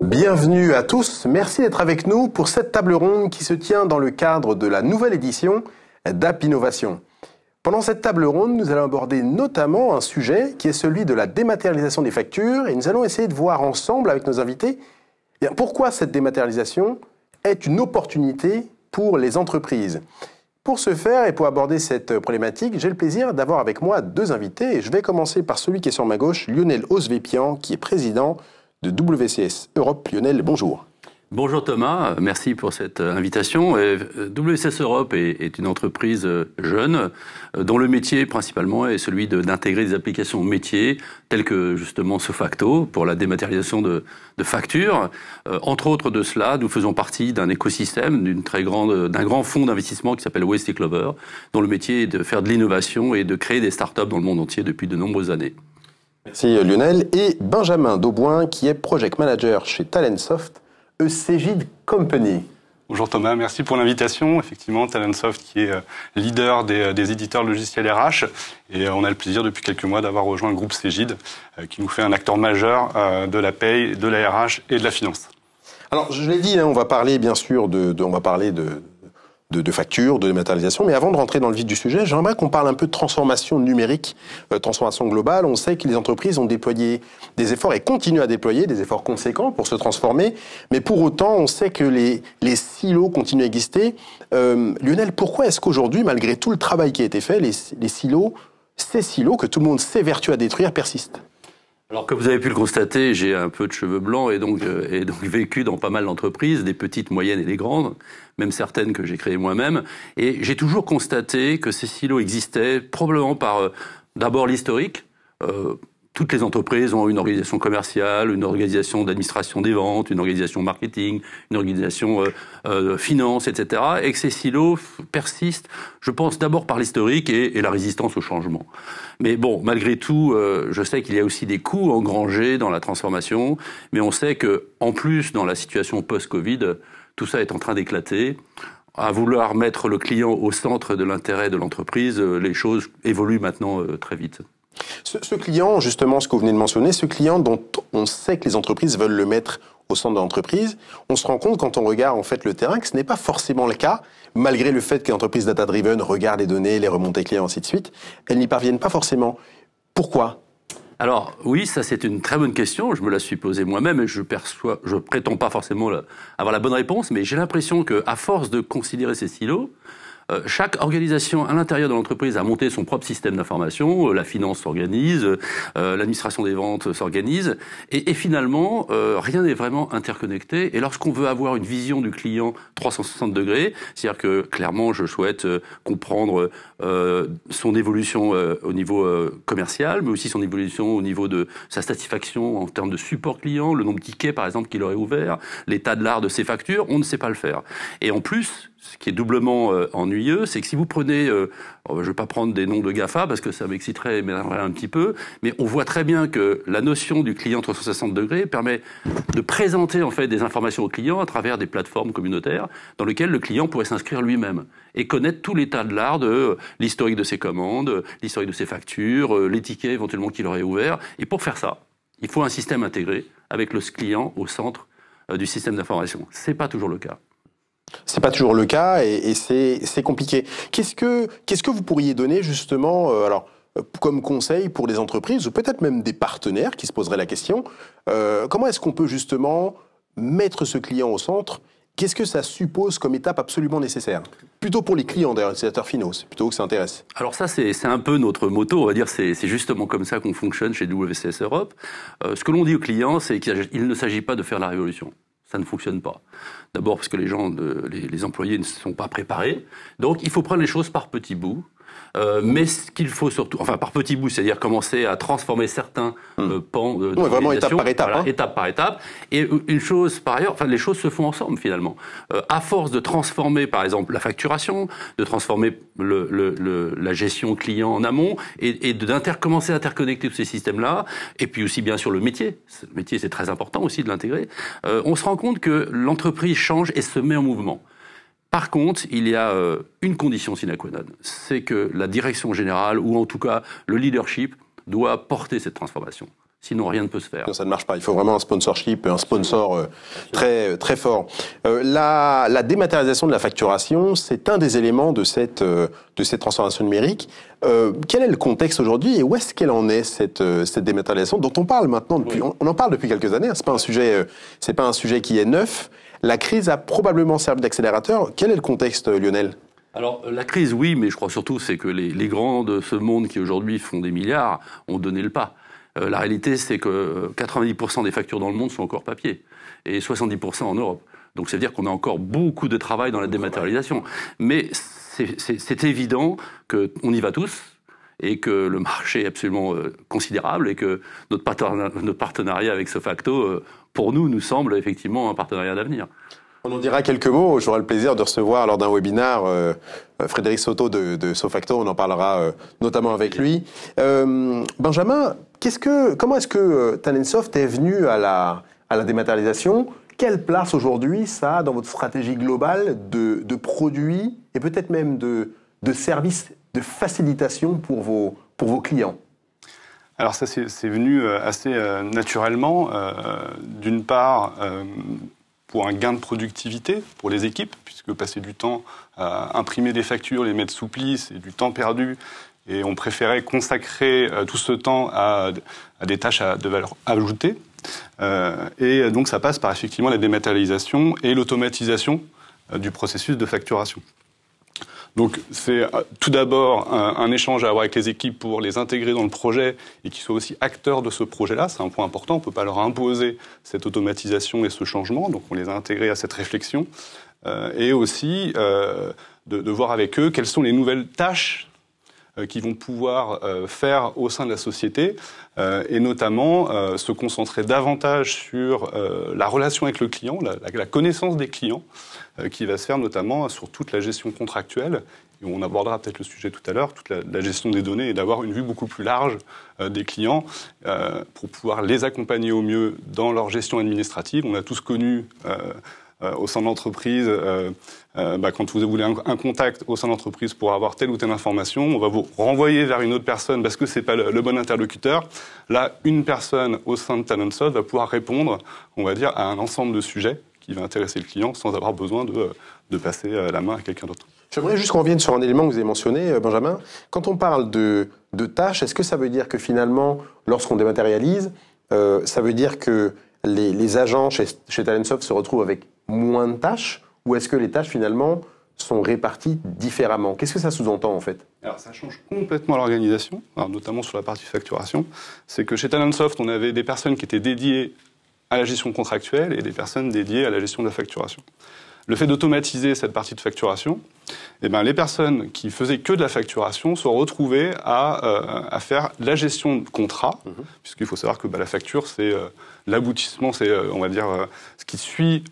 Bienvenue à tous, merci d'être avec nous pour cette table ronde qui se tient dans le cadre de la nouvelle édition d'App Innovation. Pendant cette table ronde, nous allons aborder notamment un sujet qui est celui de la dématérialisation des factures et nous allons essayer de voir ensemble avec nos invités pourquoi cette dématérialisation est une opportunité pour les entreprises. Pour ce faire et pour aborder cette problématique, j'ai le plaisir d'avoir avec moi deux invités et je vais commencer par celui qui est sur ma gauche, Lionel Osvépian, qui est président de WCS Europe. Lionel, bonjour. Bonjour Thomas, merci pour cette invitation. WCS Europe est une entreprise jeune dont le métier principalement est celui d'intégrer des applications métiers telles que justement Sofacto pour la dématérialisation de factures. Entre autres de cela, nous faisons partie d'un écosystème, d'un grand fonds d'investissement qui s'appelle Wasted Clover, dont le métier est de faire de l'innovation et de créer des startups dans le monde entier depuis de nombreuses années. Merci Lionel. Et Benjamin Dauboin qui est Project Manager chez Talentsoft, Cegid Company. Bonjour Thomas, merci pour l'invitation. Effectivement, Talentsoft qui est leader des éditeurs logiciels RH et on a le plaisir depuis quelques mois d'avoir rejoint le groupe Cegid qui nous fait un acteur majeur de la paye, de la RH et de la finance. Alors je l'ai dit, on va parler bien sûr de factures, de dématérialisation, mais avant de rentrer dans le vif du sujet, j'aimerais qu'on parle un peu de transformation numérique, transformation globale. On sait que les entreprises ont déployé des efforts et continuent à déployer des efforts conséquents pour se transformer, mais pour autant, on sait que les silos continuent à exister. Lionel, pourquoi est-ce qu'aujourd'hui, malgré tout le travail qui a été fait, ces silos que tout le monde s'évertue à détruire persistent ? Alors, comme vous avez pu le constater, j'ai un peu de cheveux blancs et donc vécu dans pas mal d'entreprises, des petites, moyennes et des grandes, même certaines que j'ai créées moi-même. Et j'ai toujours constaté que ces silos existaient probablement par d'abord l'historique. Toutes les entreprises ont une organisation commerciale, une organisation d'administration des ventes, une organisation marketing, une organisation finance, etc. Et que ces silos persistent, je pense, d'abord par l'historique et la résistance au changement. Mais bon, malgré tout, je sais qu'il y a aussi des coûts engrangés dans la transformation, mais on sait que, en plus, dans la situation post-Covid, tout ça est en train d'éclater. À vouloir mettre le client au centre de l'intérêt de l'entreprise, les choses évoluent maintenant très vite. Ce client, justement, ce que vous venez de mentionner, ce client dont on sait que les entreprises veulent le mettre au centre de l'entreprise, on se rend compte quand on regarde en fait le terrain que ce n'est pas forcément le cas, malgré le fait que les entreprises data-driven regardent les données, les remontées clients, ainsi de suite, elles n'y parviennent pas forcément. Pourquoi ? Alors oui, ça c'est une très bonne question, je me la suis posée moi-même et je prétends pas forcément avoir la bonne réponse, mais j'ai l'impression qu'à force de considérer ces silos, chaque organisation à l'intérieur de l'entreprise a monté son propre système d'information, la finance s'organise, l'administration des ventes s'organise, et finalement, rien n'est vraiment interconnecté. Et lorsqu'on veut avoir une vision du client 360 degrés, c'est-à-dire que clairement, je souhaite comprendre son évolution au niveau commercial, mais aussi son évolution au niveau de sa satisfaction en termes de support client, le nombre de tickets par exemple qu'il aurait ouvert, l'état de l'art de ses factures, on ne sait pas le faire. Et en plus, ce qui est doublement ennuyeux, c'est que si vous prenez, je ne vais pas prendre des noms de GAFA parce que ça m'exciterait et m'énerverait un petit peu, mais on voit très bien que la notion du client 360 degrés permet de présenter en fait des informations au client à travers des plateformes communautaires dans lesquelles le client pourrait s'inscrire lui-même et connaître tout l'état de l'art de l'historique de ses commandes, l'historique de ses factures, les tickets éventuellement qu'il aurait ouverts. Et pour faire ça, il faut un système intégré avec le client au centre du système d'information. C'est pas toujours le cas. C'est pas toujours le cas et c'est compliqué. Qu'est-ce que vous pourriez donner justement, comme conseil pour des entreprises ou peut-être même des partenaires qui se poseraient la question, comment est-ce qu'on peut justement mettre ce client au centre? Qu'est-ce que ça suppose comme étape absolument nécessaire? Plutôt pour les clients d'ailleurs, les utilisateurs finaux, c'est plutôt que ça intéresse. Alors ça, c'est un peu notre motto, on va dire, c'est justement comme ça qu'on fonctionne chez WCS Europe. Ce que l'on dit aux clients, c'est qu'il ne s'agit pas de faire la révolution. Ça ne fonctionne pas. D'abord parce que les employés ne sont pas préparés. Donc il faut prendre les choses par petits bouts. Mais ce qu'il faut surtout, enfin par petits bouts, c'est-à-dire commencer à transformer certains pans de vraiment étape par étape. Voilà, étape par étape. Et une chose par ailleurs, enfin les choses se font ensemble finalement. À force de transformer par exemple la facturation, de transformer la gestion client en amont et commencer à interconnecter tous ces systèmes-là, et puis aussi bien sûr le métier. Le métier c'est très important aussi de l'intégrer. On se rend compte que l'entreprise change et se met en mouvement. Par contre, il y a une condition sine qua non, c'est que la direction générale, ou en tout cas le leadership, doit porter cette transformation. Sinon, rien ne peut se faire. Ça ne marche pas. Il faut vraiment un sponsorship, un sponsor très, très fort. La dématérialisation de la facturation, c'est un des éléments de cette transformation numérique. Quel est le contexte aujourd'hui et où est-ce qu'elle en est, cette dématérialisation dont on parle maintenant depuis, on en parle depuis quelques années. C'est pas un sujet qui est neuf. La crise a probablement servi d'accélérateur. Quel est le contexte, Lionel ? Alors, la crise, oui, mais je crois surtout c'est que les grands de ce monde qui aujourd'hui font des milliards ont donné le pas. La réalité, c'est que 90% des factures dans le monde sont encore papier et 70% en Europe. Donc, ça veut dire qu'on a encore beaucoup de travail dans la dématérialisation. Mais c'est évident qu'on y va tous et que le marché est absolument considérable et que notre partenariat avec Sofacto, pour nous semble effectivement un partenariat d'avenir. On en dira quelques mots. J'aurai le plaisir de recevoir lors d'un webinaire Frédéric Soto de Sofacto. On en parlera notamment avec lui. Benjamin, comment est-ce que Talentsoft est venu à la dématérialisation ? Quelle place aujourd'hui ça a dans votre stratégie globale de produits et peut-être même de services de facilitation pour vos clients ? Alors ça, c'est venu assez naturellement. D'une part, pour un gain de productivité pour les équipes, puisque passer du temps à imprimer des factures, les mettre sous pli, c'est du temps perdu. Et on préférait consacrer tout ce temps à des tâches de valeur ajoutée. Et donc ça passe par effectivement la dématérialisation et l'automatisation du processus de facturation. Donc c'est tout d'abord un échange à avoir avec les équipes pour les intégrer dans le projet et qu'ils soient aussi acteurs de ce projet-là. C'est un point important, on ne peut pas leur imposer cette automatisation et ce changement, donc on les a intégrés à cette réflexion. Et aussi de voir avec eux quelles sont les nouvelles tâches qu'ils vont pouvoir faire au sein de la société et notamment se concentrer davantage sur la relation avec le client, la connaissance des clients, qui va se faire notamment sur toute la gestion contractuelle. Et on abordera peut-être le sujet tout à l'heure, toute la gestion des données et d'avoir une vue beaucoup plus large des clients pour pouvoir les accompagner au mieux dans leur gestion administrative. On a tous connu au sein de l'entreprise, quand vous voulez un contact au sein de l'entreprise pour avoir telle ou telle information, on va vous renvoyer vers une autre personne parce que c'est pas le bon interlocuteur. Là, une personne au sein de Talentsoft va pouvoir répondre, on va dire, à un ensemble de sujets qui va intéresser le client sans avoir besoin de passer la main à quelqu'un d'autre. J'aimerais juste qu'on revienne sur un élément que vous avez mentionné, Benjamin. Quand on parle de tâches, est-ce que ça veut dire que finalement, lorsqu'on dématérialise, ça veut dire que les agents chez Talentsoft se retrouvent avec moins de tâches, ou est-ce que les tâches finalement sont réparties différemment ? Qu'est-ce que ça sous-entend en fait ? Alors ça change complètement l'organisation, notamment sur la partie facturation. C'est que chez Talentsoft, on avait des personnes qui étaient dédiées à la gestion contractuelle et des personnes dédiées à la gestion de la facturation. Le fait d'automatiser cette partie de facturation, les personnes qui faisaient que de la facturation sont retrouvées à faire la gestion de contrat, puisqu'il faut savoir que la facture, c'est l'aboutissement, c'est, on va dire, ce qui suit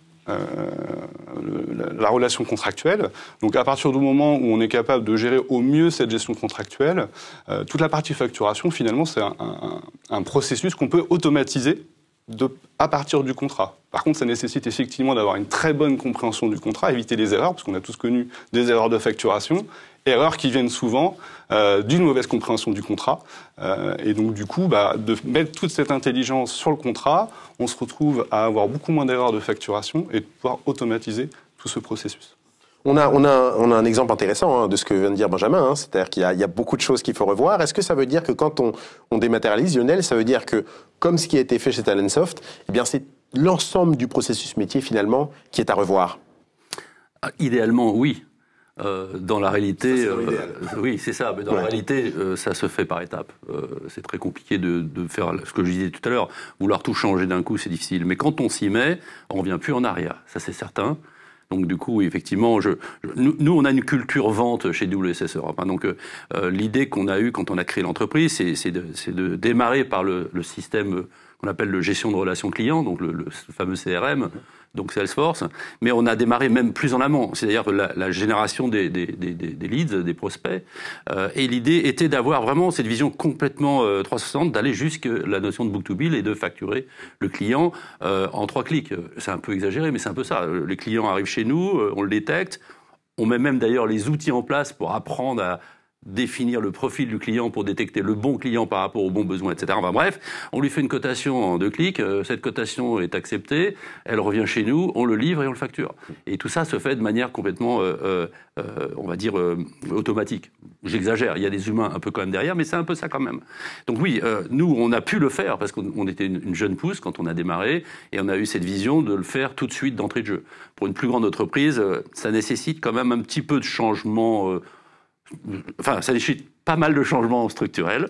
la relation contractuelle. Donc à partir du moment où on est capable de gérer au mieux cette gestion contractuelle, toute la partie facturation, finalement, c'est un processus qu'on peut automatiser à partir du contrat. Par contre, ça nécessite effectivement d'avoir une très bonne compréhension du contrat, éviter les erreurs, parce qu'on a tous connu des erreurs de facturation, erreurs qui viennent souvent d'une mauvaise compréhension du contrat. Et donc, du coup, de mettre toute cette intelligence sur le contrat, on se retrouve à avoir beaucoup moins d'erreurs de facturation et de pouvoir automatiser tout ce processus. On a un exemple intéressant de ce que vient de dire Benjamin, c'est-à-dire qu'il y a beaucoup de choses qu'il faut revoir. Est-ce que ça veut dire que quand on dématérialise, Lionel, ça veut dire que, comme ce qui a été fait chez Talentsoft, c'est l'ensemble du processus métier finalement qui est à revoir ? Idéalement, oui. Dans la réalité, oui, c'est ça. Mais dans la réalité, ça se fait par étapes. C'est très compliqué de faire ce que je disais tout à l'heure. Vouloir tout changer d'un coup, c'est difficile. Mais quand on s'y met, on revient plus en arrière. Ça, c'est certain. Donc du coup, effectivement, nous, on a une culture vente chez WSS Europe. Donc l'idée qu'on a eue quand on a créé l'entreprise, c'est de démarrer par le système qu'on appelle le gestion de relations clients, donc le fameux CRM, donc Salesforce. Mais on a démarré même plus en amont, c'est-à-dire la génération des leads, des prospects. Et l'idée était d'avoir vraiment cette vision complètement 360, d'aller jusqu'à la notion de book to bill et de facturer le client en 3 clics. C'est un peu exagéré, mais c'est un peu ça. Les clients arrivent chez nous, on le détecte, On met même d'ailleurs les outils en place pour apprendre à définir le profil du client pour détecter le bon client par rapport aux bons besoins, etc. Enfin bref, on lui fait une cotation en 2 clics, cette cotation est acceptée, elle revient chez nous, on le livre et on le facture. Et tout ça se fait de manière complètement, on va dire, automatique. J'exagère, il y a des humains un peu quand même derrière, mais c'est un peu ça quand même. Donc oui, nous, on a pu le faire parce qu'on était une jeune pousse quand on a démarré, et on a eu cette vision de le faire tout de suite d'entrée de jeu. Pour une plus grande entreprise, ça nécessite quand même un petit peu de changement. Enfin, ça nécessite pas mal de changements structurels,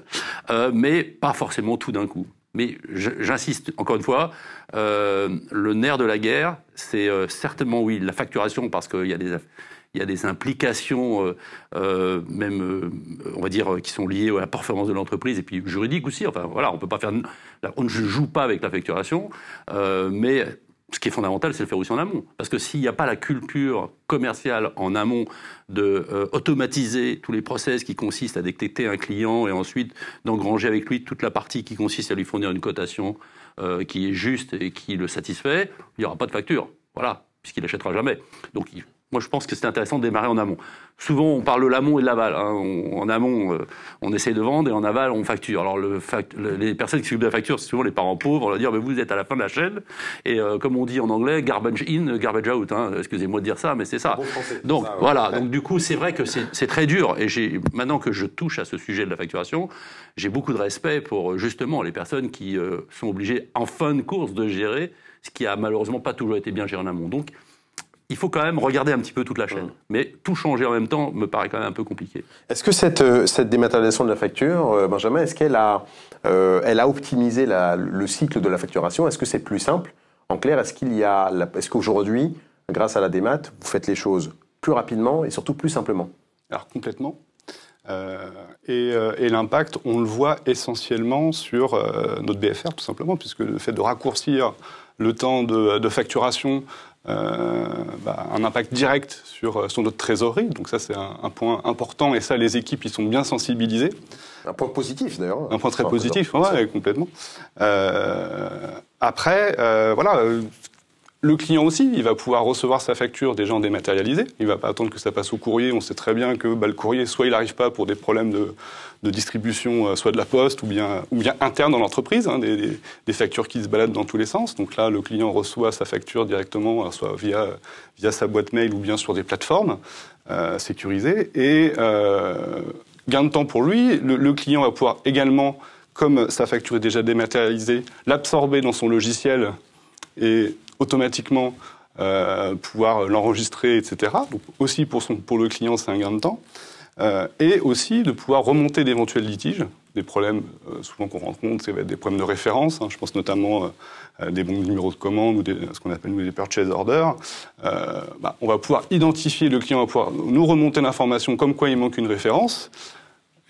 mais pas forcément tout d'un coup. Mais j'insiste, encore une fois, le nerf de la guerre, c'est certainement, oui, la facturation, parce qu'il y a des implications, même, on va dire, qui sont liées à la performance de l'entreprise, et puis juridiques aussi. Enfin, voilà, on peut pas faire... On ne joue pas avec la facturation, mais... Ce qui est fondamental, c'est le faire aussi en amont. Parce que s'il n'y a pas la culture commerciale en amont de automatiser tous les process qui consistent à détecter un client et ensuite d'engranger avec lui toute la partie qui consiste à lui fournir une cotation qui est juste et qui le satisfait, il n'y aura pas de facture. Voilà, puisqu'il n'achètera jamais. Donc, moi, je pense que c'est intéressant de démarrer en amont. Souvent, on parle de l'amont et de l'aval. Hein. En amont, on essaie de vendre, et en aval, on facture. Alors, les personnes qui s'occupent de la facture, c'est souvent les parents pauvres. On va dire, mais vous êtes à la fin de la chaîne. Et comme on dit en anglais, garbage in, garbage out. Hein. Excusez-moi de dire ça, mais c'est ça. Bon français, donc, ça, ouais. voilà. Donc, du coup, c'est vrai que c'est très dur. Et maintenant que je touche à ce sujet de la facturation, j'ai beaucoup de respect pour, justement, les personnes qui sont obligées, en fin de course, de gérer ce qui a malheureusement pas toujours été bien géré en amont. Donc, il faut quand même regarder un petit peu toute la chaîne. Mais tout changer en même temps me paraît quand même un peu compliqué. Est-ce que cette dématérialisation de la facture, Benjamin, est-ce qu'elle a optimisé le cycle de la facturation? Est-ce que c'est plus simple? En clair, est-ce qu'aujourd'hui, grâce à la démat, vous faites les choses plus rapidement et surtout plus simplement? Alors complètement. Et l'impact, on le voit essentiellement sur notre BFR, tout simplement, puisque le fait de raccourcir le temps de facturation un impact direct sur notre trésorerie. Donc ça, c'est un point important. Et ça, les équipes, ils sont bien sensibilisés. Un point positif, d'ailleurs. Un point très positif, ouais, complètement. Après, voilà... Le client aussi, il va pouvoir recevoir sa facture déjà en dématérialisé. Il ne va pas attendre que ça passe au courrier. On sait très bien que le courrier, soit il n'arrive pas pour des problèmes de distribution, soit de la poste, ou bien interne dans l'entreprise, hein, des factures qui se baladent dans tous les sens. Donc là, le client reçoit sa facture directement, soit via sa boîte mail ou bien sur des plateformes sécurisées. Et gain de temps pour lui, le client va pouvoir également, comme sa facture est déjà dématérialisée, l'absorber dans son logiciel et automatiquement pouvoir l'enregistrer, etc. Donc aussi pour le client, c'est un gain de temps. Et aussi de pouvoir remonter d'éventuels litiges, des problèmes souvent qu'on rencontre, ça va être des problèmes de référence. Hein, je pense notamment à des bons numéros de commande ou ce qu'on appelle des purchase orders. On va pouvoir identifier, le client va pouvoir nous remonter l'information comme quoi il manque une référence.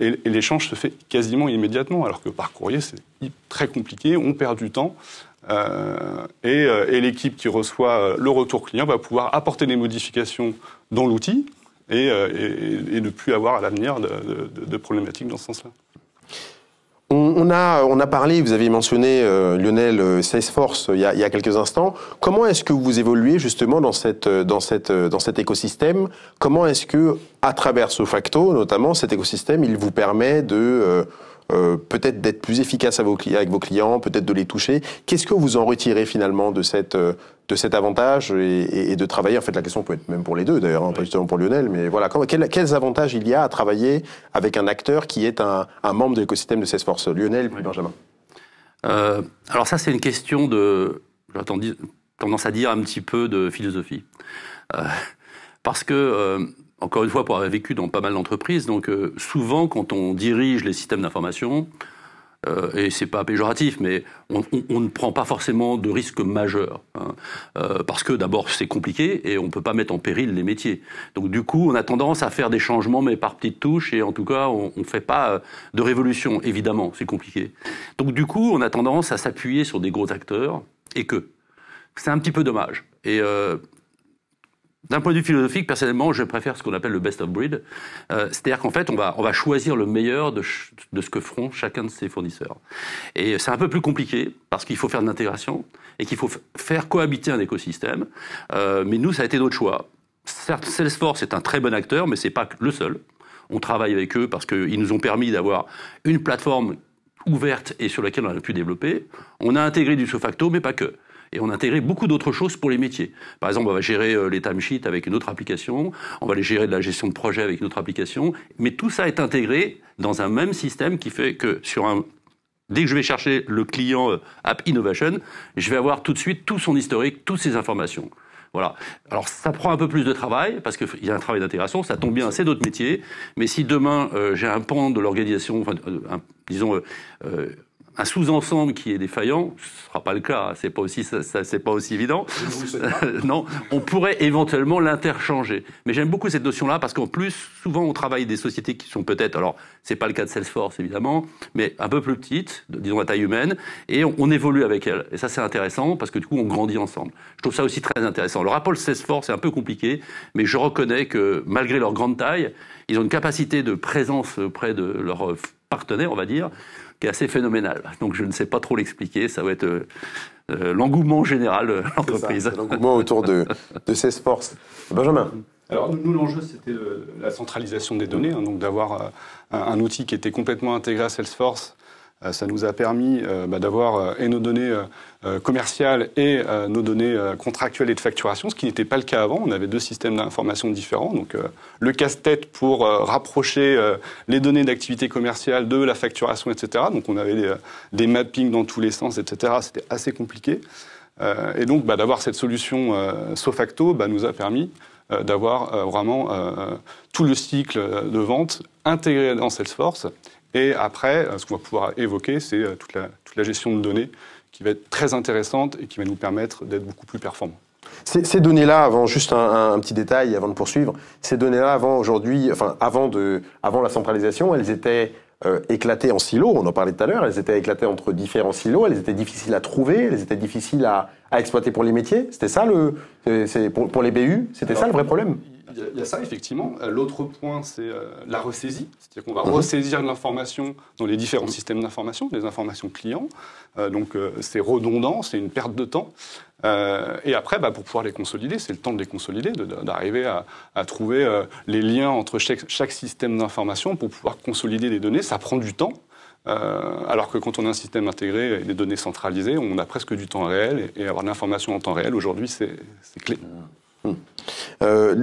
Et l'échange se fait quasiment immédiatement, alors que par courrier, c'est très compliqué, on perd du temps. Et l'équipe qui reçoit le retour client va pouvoir apporter des modifications dans l'outil et ne plus avoir à l'avenir de problématiques dans ce sens-là. On a parlé, vous avez mentionné, Lionel, Salesforce il y a quelques instants. Comment est-ce que vous évoluez justement dans cet écosystème? Comment est-ce que, à travers Sofacto, notamment, cet écosystème, il vous permet de peut-être d'être plus efficace avec vos clients, peut-être de les toucher? Qu'est-ce que vous en retirez finalement de cet avantage et de travailler? En fait, la question peut être même pour les deux d'ailleurs, hein, pas justement pour Lionel, mais voilà. Quels avantages il y a à travailler avec un acteur qui est un membre de l'écosystème de Salesforce? Lionel puis Benjamin. Alors ça, c'est une question j'ai tendance à dire un petit peu de philosophie. Parce que... encore une fois, pour avoir vécu dans pas mal d'entreprises, donc souvent quand on dirige les systèmes d'information, et c'est pas péjoratif, mais on ne prend pas forcément de risques majeurs, hein, parce que d'abord c'est compliqué et on peut pas mettre en péril les métiers. Donc du coup, on a tendance à faire des changements mais par petites touches, et en tout cas, on fait pas de révolution. Évidemment, c'est compliqué. Donc du coup, on a tendance à s'appuyer sur des gros acteurs, et c'est un petit peu dommage. Et d'un point de vue philosophique, personnellement, je préfère ce qu'on appelle le best of breed. C'est-à-dire qu'en fait, on va choisir le meilleur de ce que feront chacun de ses fournisseurs. Et c'est un peu plus compliqué, parce qu'il faut faire de l'intégration, et qu'il faut faire cohabiter un écosystème. Mais nous, ça a été notre choix. certes, Salesforce est un très bon acteur, mais c'est pas le seul. On travaille avec eux parce qu'ils nous ont permis d'avoir une plateforme ouverte et sur laquelle on a pu développer. On a intégré du Sofacto, mais pas que. Et on a intégré beaucoup d'autres choses pour les métiers. Par exemple, on va gérer les timesheets avec une autre application, on va les gérer de la gestion de projet avec une autre application, mais tout ça est intégré dans un même système qui fait que dès que je vais chercher le client App Innovation, je vais avoir tout de suite tout son historique, toutes ses informations. Voilà. Alors, ça prend un peu plus de travail, parce qu'il y a un travail d'intégration, ça tombe bien, c'est d'autres métiers, mais si demain, j'ai un pan de l'organisation, un sous-ensemble qui est défaillant, ce ne sera pas le cas, c'est pas aussi évident. Non, on pourrait éventuellement l'interchanger. Mais j'aime beaucoup cette notion-là parce qu'en plus, souvent, on travaille des sociétés qui sont peut-être, alors, c'est pas le cas de Salesforce évidemment, mais un peu plus petites, disons à taille humaine, et on évolue avec elles. Et ça, c'est intéressant parce que du coup, on grandit ensemble. Je trouve ça aussi très intéressant. Le rapport Salesforce est un peu compliqué, mais je reconnais que malgré leur grande taille, ils ont une capacité de présence auprès de leurs partenaires, on va dire, qui est assez phénoménal. Donc je ne sais pas trop l'expliquer, ça va être l'engouement général de l'entreprise. L'engouement autour de Salesforce. Benjamin. Alors nous, l'enjeu, c'était la centralisation des données, donc d'avoir un outil qui était complètement intégré à Salesforce. Ça nous a permis d'avoir et nos données commerciales et nos données contractuelles et de facturation, ce qui n'était pas le cas avant. On avait deux systèmes d'information différents. Donc le casse-tête pour rapprocher les données d'activité commerciale de la facturation, etc. Donc on avait des mappings dans tous les sens, etc. C'était assez compliqué. Et donc d'avoir cette solution Sofacto nous a permis d'avoir vraiment tout le cycle de vente intégré dans Salesforce. Et après, ce qu'on va pouvoir évoquer, c'est toute la gestion de données qui va être très intéressante et qui va nous permettre d'être beaucoup plus performants. Ces données-là, avant juste un petit détail, avant de poursuivre, ces données-là, avant la centralisation, elles étaient éclatées en silos, on en parlait tout à l'heure, elles étaient éclatées entre différents silos, elles étaient difficiles à trouver, elles étaient difficiles à exploiter pour les métiers. C'était ça, pour les BU, c'était ça le vrai problème? Il y a ça, effectivement. L'autre point, c'est la ressaisie. C'est-à-dire qu'on va ressaisir de l'information dans les différents systèmes d'information, les informations clients. Donc, c'est redondant, c'est une perte de temps. Et après, pour pouvoir les consolider, c'est le temps de les consolider, d'arriver à trouver les liens entre chaque système d'information pour pouvoir consolider les données. Ça prend du temps. Alors que quand on a un système intégré et des données centralisées, on a presque du temps réel. Et avoir de l'information en temps réel, aujourd'hui, c'est clé.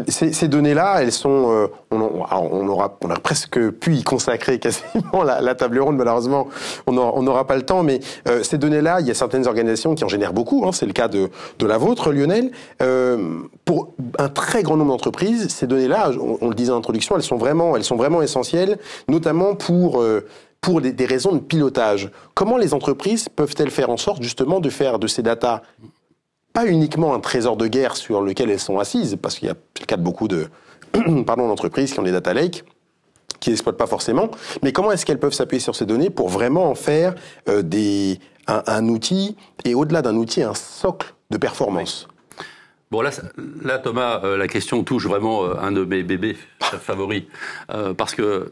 Ces données-là, elles sont, on aura presque pu y consacrer quasiment la table ronde. Malheureusement, on n'aura pas le temps. Mais ces données-là, il y a certaines organisations qui en génèrent beaucoup. C'est le cas de la vôtre, Lionel. Pour un très grand nombre d'entreprises, ces données-là, on le disait en introduction, elles sont vraiment essentielles, notamment pour des raisons de pilotage. Comment les entreprises peuvent-elles faire en sorte justement de faire de ces datas pas uniquement un trésor de guerre sur lequel elles sont assises, parce qu'il y a le cas de beaucoup d'entreprises qui ont des data lakes, qui n'exploitent pas forcément, mais comment est-ce qu'elles peuvent s'appuyer sur ces données pour vraiment en faire un outil, et au-delà d'un outil, un socle de performance? Bon, là Thomas, la question touche vraiment un de mes bébés favoris, parce que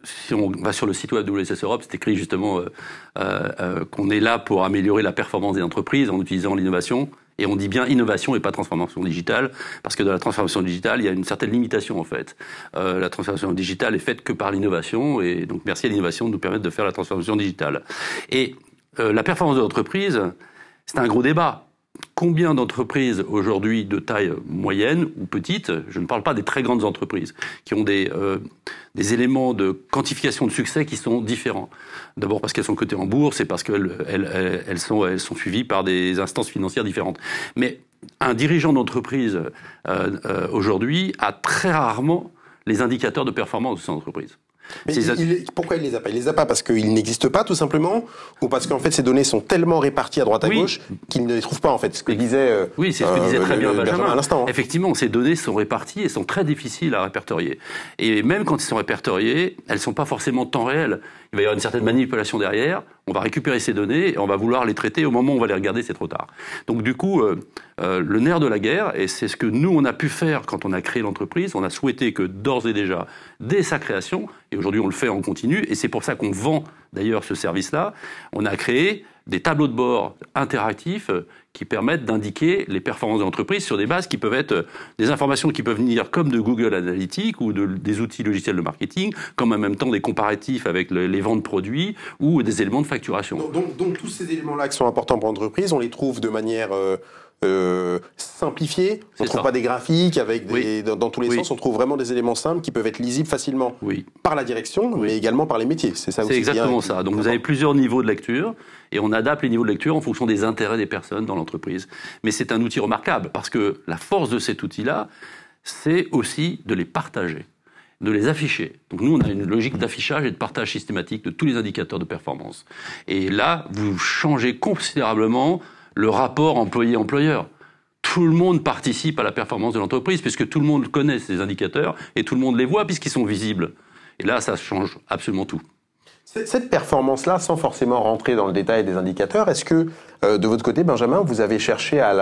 si on va sur le site web de WSS Europe, c'est écrit justement qu'on est là pour améliorer la performance des entreprises en utilisant l'innovation. Et on dit bien innovation et pas transformation digitale, parce que dans la transformation digitale, il y a une certaine limitation en fait. La transformation digitale est faite que par l'innovation, et donc merci à l'innovation de nous permettre de faire la transformation digitale. Et la performance de l'entreprise, c'est un gros débat. Combien d'entreprises aujourd'hui de taille moyenne ou petite, je ne parle pas des très grandes entreprises, qui ont des éléments de quantification de succès qui sont différents. D'abord parce qu'elles sont cotées en bourse et parce qu'elles sont suivies par des instances financières différentes. Mais un dirigeant d'entreprise aujourd'hui a très rarement les indicateurs de performance de son entreprise. Mais pourquoi il les a pas? Il les a pas parce qu'ils n'existent pas, tout simplement, ou parce qu'en fait ces données sont tellement réparties à droite à gauche qu'ils ne les trouvent pas, en fait. Ce que disait c'est ce que disait très bien Benjamin à l'instant. Effectivement, ces données sont réparties et sont très difficiles à répertorier. Et même quand elles sont répertoriées, elles sont pas forcément temps réel. Il va y avoir une certaine manipulation derrière. On va récupérer ces données et on va vouloir les traiter. Au moment où on va les regarder, c'est trop tard. Donc du coup, le nerf de la guerre, et c'est ce que nous on a pu faire quand on a créé l'entreprise, on a souhaité que d'ores et déjà, dès sa création, et aujourd'hui on le fait en continu, et c'est pour ça qu'on vend d'ailleurs ce service-là, on a créé des tableaux de bord interactifs qui permettent d'indiquer les performances de l'entreprise sur des bases qui peuvent être des informations qui peuvent venir comme de Google Analytics ou des outils logiciels de marketing, comme en même temps des comparatifs avec les ventes produits ou des éléments de facturation. Donc tous ces éléments-là qui sont importants pour l'entreprise, on les trouve de manière simplifiée. On ne trouve pas des graphiques avec dans tous les sens. On trouve vraiment des éléments simples qui peuvent être lisibles facilement par la direction, mais également par les métiers. C'est ça aussi. C'est exactement ça. Donc vous avez plusieurs niveaux de lecture et on adapte les niveaux de lecture en fonction des intérêts des personnes dans l'entreprise. Mais c'est un outil remarquable parce que la force de cet outil-là, c'est aussi de les partager, de les afficher. Donc nous, on a une logique d'affichage et de partage systématique de tous les indicateurs de performance. Et là, vous changez considérablement le rapport employé-employeur. Tout le monde participe à la performance de l'entreprise puisque tout le monde connaît ces indicateurs et tout le monde les voit puisqu'ils sont visibles. Et là, ça change absolument tout. Cette performance-là, sans forcément rentrer dans le détail des indicateurs, est-ce que, de votre côté, Benjamin, vous avez cherché à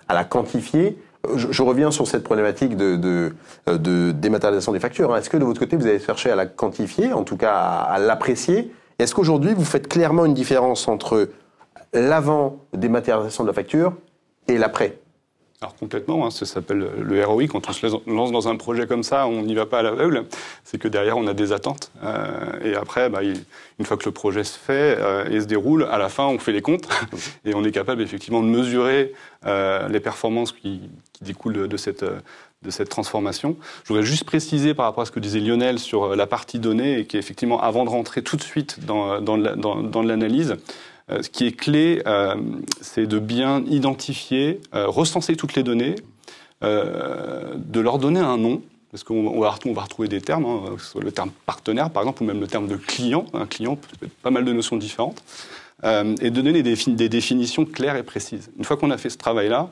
la quantifier ? Je reviens sur cette problématique de dématérialisation des factures. Est-ce que, de votre côté, vous avez cherché à la quantifier, en tout cas à l'apprécier ? Est-ce qu'aujourd'hui, vous faites clairement une différence entre l'avant dématérialisation de la facture et l'après? Alors complètement, ça s'appelle le ROI. Quand on se lance dans un projet comme ça, on n'y va pas à l'aveugle. C'est que derrière, on a des attentes. Et après, une fois que le projet se fait et se déroule, à la fin, on fait les comptes. Et on est capable effectivement de mesurer les performances qui découlent de cette transformation. Je voudrais juste préciser par rapport à ce que disait Lionel sur la partie données, et qui est effectivement, avant de rentrer tout de suite dans l'analyse, ce qui est clé, c'est de bien identifier, recenser toutes les données, de leur donner un nom, parce qu'on va retrouver des termes, que ce soit le terme partenaire par exemple, ou même le terme de client. Un client peut être pas mal de notions différentes, et de donner des définitions claires et précises. Une fois qu'on a fait ce travail-là,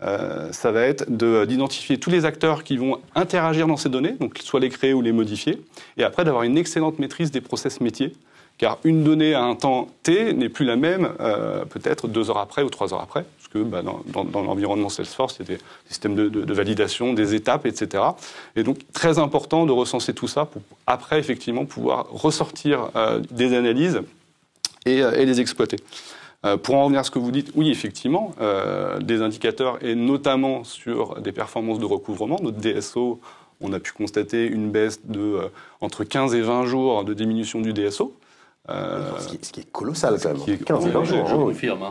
ça va être d'identifier tous les acteurs qui vont interagir dans ces données, donc soit les créer ou les modifier, et après d'avoir une excellente maîtrise des process métiers. Car une donnée à un temps T n'est plus la même peut-être 2 heures après ou 3 heures après, parce que dans l'environnement Salesforce, il y a des systèmes de validation, des étapes, etc. Et donc, très important de recenser tout ça pour après, effectivement, pouvoir ressortir des analyses et les exploiter. Pour en revenir à ce que vous dites, oui, effectivement, des indicateurs, et notamment sur des performances de recouvrement, notre DSO, on a pu constater une baisse de entre 15 et 20 jours de diminution du DSO. Ce qui est colossal quand même. 15 et 20 jours. Je confirme.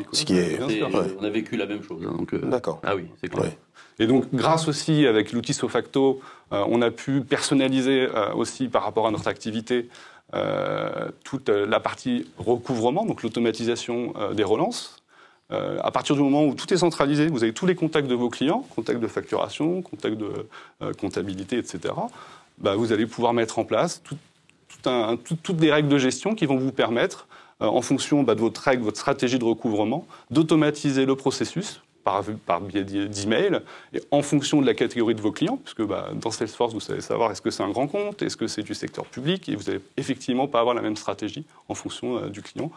On a vécu la même chose. D'accord. Ah oui, c'est clair. Ouais. Et donc, grâce aussi, avec l'outil Sofacto, on a pu personnaliser aussi par rapport à notre activité toute la partie recouvrement, donc l'automatisation des relances. À partir du moment où tout est centralisé, vous avez tous les contacts de vos clients, contacts de facturation, contacts de comptabilité, etc. Vous allez pouvoir mettre en place toutes des règles de gestion qui vont vous permettre, en fonction de votre règle, votre stratégie de recouvrement, d'automatiser le processus par biais d'email, et en fonction de la catégorie de vos clients, puisque dans Salesforce, vous savez savoir est-ce que c'est un grand compte, est-ce que c'est du secteur public, et vous n'allez effectivement pas avoir la même stratégie en fonction du client.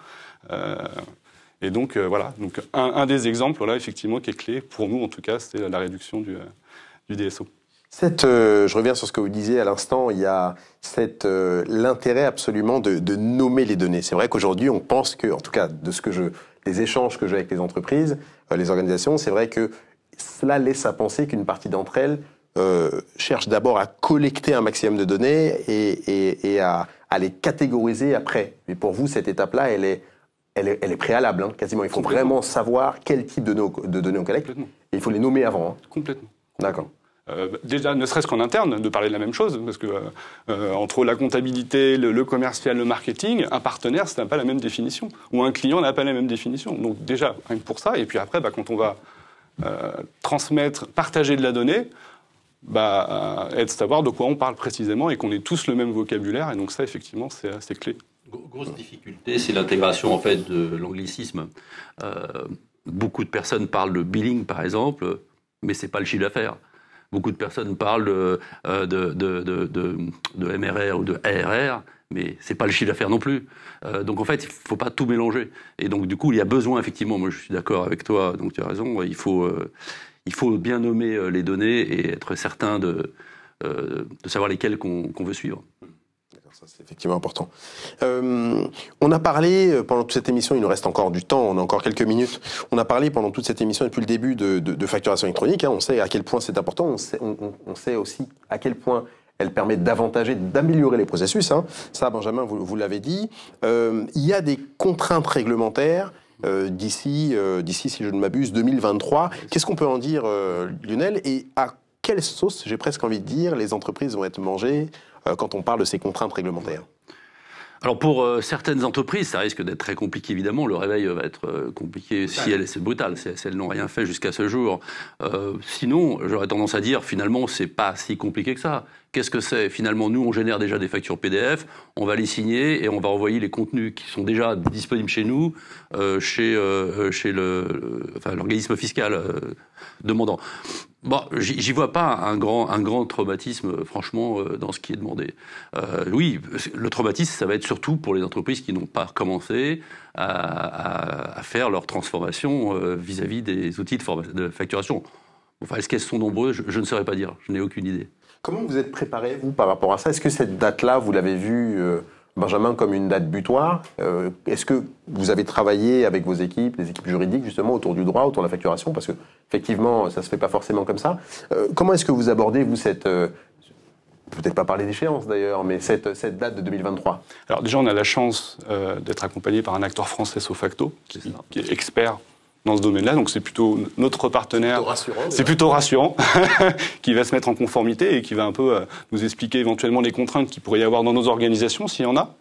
Et donc, voilà, donc, un des exemples là, effectivement, qui est clé, pour nous en tout cas, c'est la réduction du DSO. Je reviens sur ce que vous disiez à l'instant, il y a l'intérêt absolument de nommer les données. C'est vrai qu'aujourd'hui, on pense que, en tout cas, des échanges que j'ai avec les entreprises, les organisations, c'est vrai que cela laisse à penser qu'une partie d'entre elles cherche d'abord à collecter un maximum de données et à les catégoriser après. Mais pour vous, cette étape-là, elle est préalable, quasiment. Il faut vraiment savoir quel type de données on collecte. Et il faut les nommer avant. Complètement. D'accord. Déjà, ne serait-ce qu'en interne, de parler de la même chose, parce que entre la comptabilité, le commercial, le marketing, un partenaire, ça n'a pas la même définition, ou un client n'a pas la même définition. Donc déjà, rien que pour ça, et puis après, quand on va transmettre, partager de la donnée, être savoir de quoi on parle précisément et qu'on ait tous le même vocabulaire, et donc ça, effectivement, c'est clé. Grosse difficulté, c'est l'intégration en fait de l'anglicisme. Beaucoup de personnes parlent de billing, par exemple, mais c'est pas le chiffre d'affaires. Beaucoup de personnes parlent de MRR ou de ARR, mais c'est pas le chiffre d'affaires non plus. Donc en fait, il faut pas tout mélanger. Et donc du coup, il y a besoin effectivement. Moi, je suis d'accord avec toi. Donc tu as raison. Il faut bien nommer les données et être certain de savoir lesquelles qu'on veut suivre. Ça, c'est effectivement important. On a parlé pendant toute cette émission, il nous reste encore du temps, on a encore quelques minutes. On a parlé pendant toute cette émission depuis le début de facturation électronique. Hein, on sait à quel point c'est important. On sait aussi à quel point elle permet d'avantager, d'améliorer les processus. Hein. Ça, Benjamin, vous l'avez dit. Il y a des contraintes réglementaires d'ici, si je ne m'abuse, 2023. Qu'est-ce qu'on peut en dire, Lionel? Et à quelle sauce, j'ai presque envie de dire, les entreprises vont être mangées quand on parle de ces contraintes réglementaires? Alors pour certaines entreprises, ça risque d'être très compliqué évidemment. Le réveil va être compliqué c'est brutal, si elles n'ont rien fait jusqu'à ce jour. Sinon, j'aurais tendance à dire finalement c'est pas si compliqué que ça. Qu'est-ce que c'est? Finalement, nous, on génère déjà des factures PDF, on va les signer et on va envoyer les contenus qui sont déjà disponibles chez nous, chez l'organisme fiscal demandant. Bon, j'y vois pas un grand traumatisme, franchement, dans ce qui est demandé. Oui, le traumatisme, ça va être surtout pour les entreprises qui n'ont pas commencé à faire leur transformation vis-à-vis des outils de facturation. Enfin, est-ce qu'elles sont nombreuses? Je ne saurais pas dire, je n'ai aucune idée. Comment vous êtes préparé, vous, par rapport à ça? Est-ce que cette date-là, vous l'avez vue, Benjamin, comme une date butoir? Est-ce que vous avez travaillé avec vos équipes, les équipes juridiques, justement, autour du droit, autour de la facturation? Parce que, effectivement, ça ne se fait pas forcément comme ça. Comment est-ce que vous abordez, vous, cette... peut-être pas parler d'échéance, d'ailleurs, mais cette date de 2023? Alors déjà, on a la chance d'être accompagné par un acteur français, Sofacto, qui est expert dans ce domaine-là, donc c'est plutôt notre partenaire. C'est plutôt rassurant, qui va se mettre en conformité et qui va un peu nous expliquer éventuellement les contraintes qu'il pourrait y avoir dans nos organisations, s'il y en a.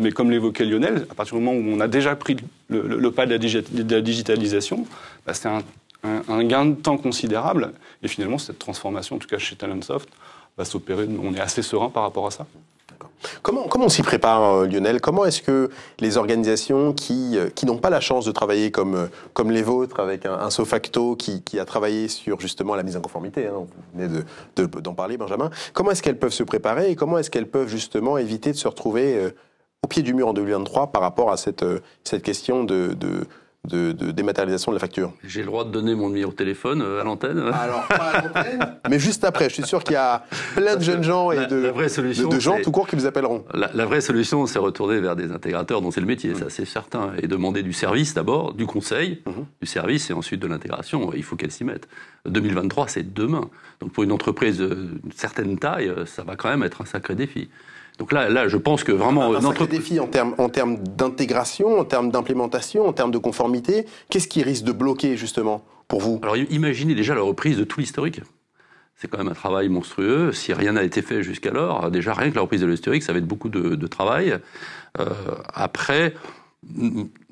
Mais comme l'évoquait Lionel, à partir du moment où on a déjà pris le pas de la digitalisation, bah, c'est un gain de temps considérable. Et finalement, cette transformation, en tout cas chez Talentsoft, va s'opérer. On est assez serein par rapport à ça. Comment on s'y prépare, Lionel? Comment est-ce que les organisations qui n'ont pas la chance de travailler comme les vôtres, avec un Sofacto qui a travaillé sur justement la mise en conformité, hein, vous venez d'en parler, Benjamin, comment est-ce qu'elles peuvent se préparer et comment est-ce qu'elles peuvent justement éviter de se retrouver au pied du mur en 2023 par rapport à cette question de dématérialisation de la facture? J'ai le droit de donner mon numéro de téléphone à l'antenne? Alors, pas à l'antenne, mais juste après. Je suis sûr qu'il y a plein de jeunes gens et de gens tout court qui vous appelleront. La vraie solution, c'est retourner vers des intégrateurs dont c'est le métier, ça c'est certain, et demander du service d'abord, du conseil, du service et ensuite de l'intégration. Il faut qu'elle s'y mette. 2023, c'est demain. Donc pour une entreprise d'une certaine taille, ça va quand même être un sacré défi. Donc là, je pense que vraiment... Un sacré défi en termes d'intégration, en termes d'implémentation, en termes de conformité. Qu'est-ce qui risque de bloquer, justement, pour vous? Alors, imaginez déjà la reprise de tout l'historique. C'est quand même un travail monstrueux. Si rien n'a été fait jusqu'alors, déjà, rien que la reprise de l'historique, ça va être beaucoup de travail. Après,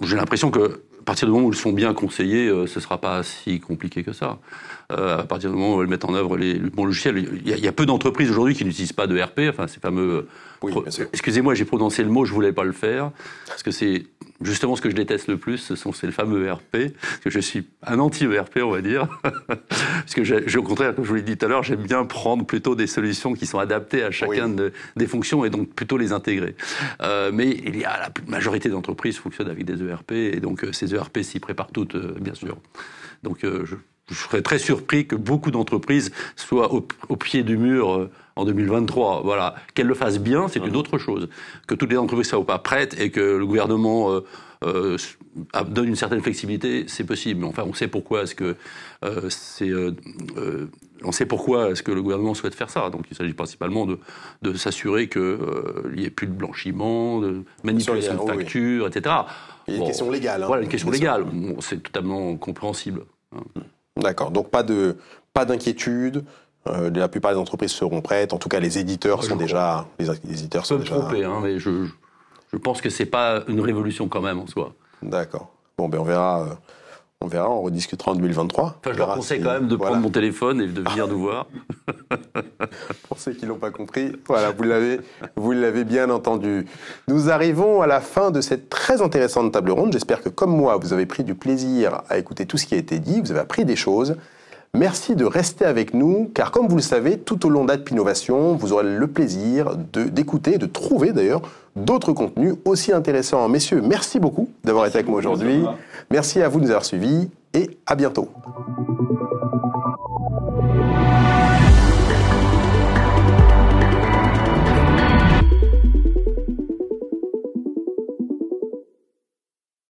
j'ai l'impression que à partir du moment où ils sont bien conseillés, ce ne sera pas si compliqué que ça. À partir du moment où elles mettent en œuvre les bons logiciels, il y a peu d'entreprises aujourd'hui qui n'utilisent pas de RP, enfin ces fameux... Oui, excusez-moi, j'ai prononcé le mot, je ne voulais pas le faire, parce que c'est justement ce que je déteste le plus, c'est le fameux ERP, parce que je suis un anti-ERP, on va dire, parce que au contraire, comme je vous l'ai dit tout à l'heure, j'aime bien prendre plutôt des solutions qui sont adaptées à chacun des fonctions et donc plutôt les intégrer. Mais la majorité d'entreprises fonctionnent avec des ERP, et donc ces ERP s'y préparent toutes, bien sûr. Donc je serais très surpris que beaucoup d'entreprises soient au pied du mur en 2023. Voilà. Qu'elles le fassent bien, c'est une autre chose. Que toutes les entreprises soient pas prêtes et que le gouvernement donne une certaine flexibilité, c'est possible. Mais enfin, on sait pourquoi est-ce que le gouvernement souhaite faire ça. Donc, il s'agit principalement de s'assurer qu'il n'y ait plus de blanchiment, de manipulation de factures, etc. Il y a une question légale. Voilà, une question légale. Bon, c'est totalement compréhensible. D'accord. Donc, pas d'inquiétude. La plupart des entreprises seront prêtes. En tout cas, les éditeurs sont déjà... Les éditeurs sont déjà... tromper, hein, mais je pense que c'est pas une révolution quand même en soi. D'accord. Bon, ben on verra, on rediscutera en 2023. Enfin, je leur conseille quand même de prendre mon téléphone et de venir nous voir. Pour ceux qui l'ont pas compris, voilà, vous l'avez bien entendu. Nous arrivons à la fin de cette très intéressante table ronde. J'espère que, comme moi, vous avez pris du plaisir à écouter tout ce qui a été dit, vous avez appris des choses. Merci de rester avec nous, car comme vous le savez, tout au long d'Innovation, vous aurez le plaisir d'écouter, de trouver d'ailleurs, d'autres contenus aussi intéressants. Messieurs, merci beaucoup d'avoir été avec moi aujourd'hui. Merci à vous de nous avoir suivis et à bientôt.